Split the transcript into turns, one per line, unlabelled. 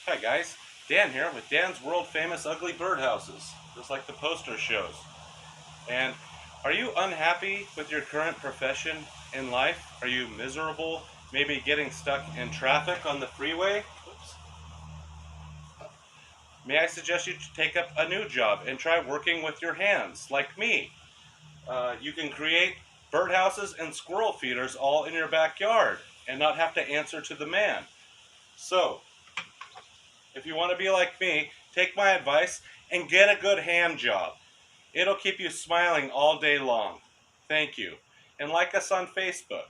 Hi guys, Dan here with Dan's world famous ugly birdhouses, just like the poster shows. And are you unhappy with your current profession in life? Are you miserable? Maybe getting stuck in traffic on the freeway? Oops. May I suggest you take up a new job and try working with your hands, like me? You can create birdhouses and squirrel feeders all in your backyard and not have to answer to the man. So, if you want to be like me, take my advice and get a good hand job. It'll keep you smiling all day long. Thank you. And like us on Facebook.